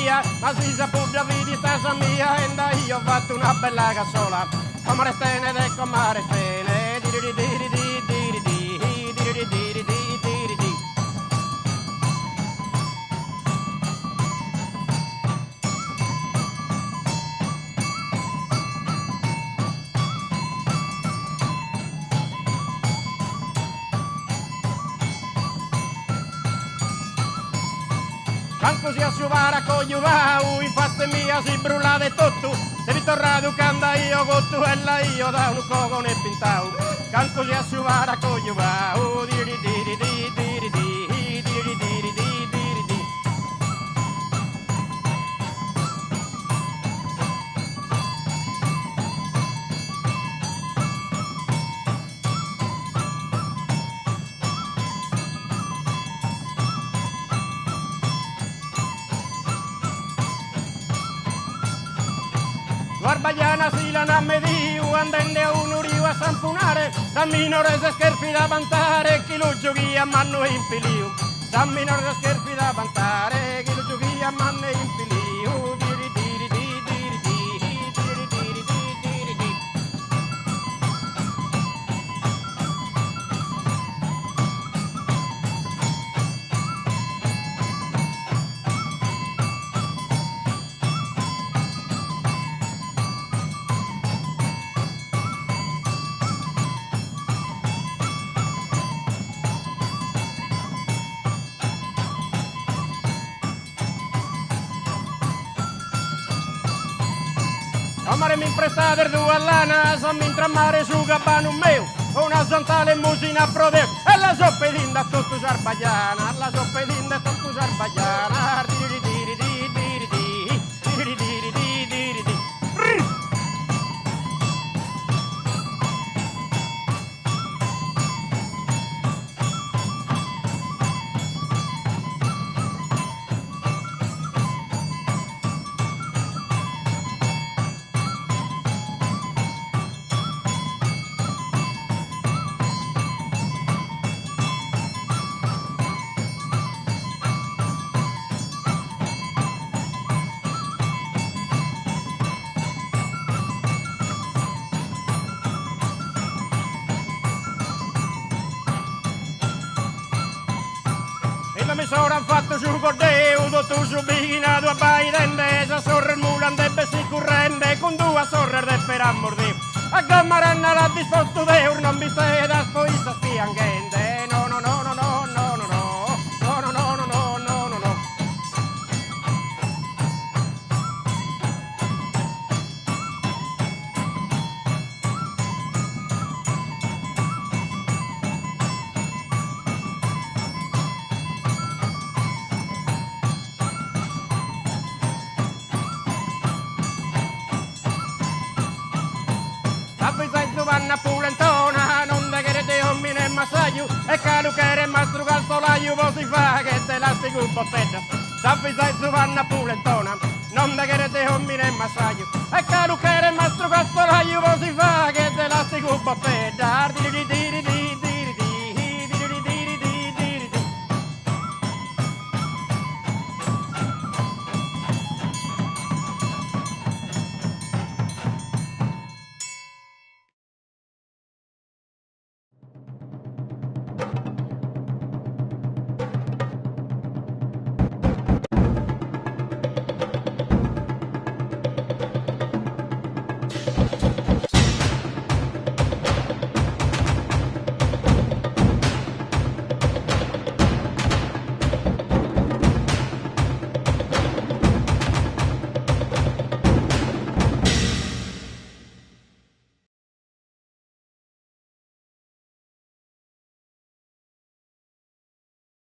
mia, ma si sa pure vedi stessa mia, e da io ho fatto una bella cassola, come stene e come stene, di di di di di di di di di di di di. Manco si assumara con Iuvau, infatti mia si brullate tutto, se vi tornate canta io con tu e la io da un coco ne pintau. Manco si assumara con Iuvau, diri diri diri diri diri diri diri diri diri. Guarbagliana si la namme di andende a un rio a sampunare, San minore se scherfi da vantare, chi lo giochi a manno in piliu. San minore se scherfi da vantare, chi lo giochi a manno in piliu. Diri diri di diri di diri diri di diri di. Amare mi prestate il due all'ana, sammi intrammare su gabbano meu, una zantale musina a prodeo, e la soppedinda tutto sarbagliana, la soppedinda tutto sarbagliana, diri diri di diri di, diri diri di diri di. Mi sono fatto su cordeo, tu subinato a baidende, se sorre il mulan si currende, con due sorre de per ammordeo. A gammaranna la disposto d'eur, non mi stai da spoista spiangente, no no no no no no no no no no no no no no no. Vanna pulentona, non da che te hommine e massaio, e caluchere e mastro calzolaio, poi si fa che te lasti con bottetta. Sappi sai su vanna pulentona, non da che te hommine e massaio,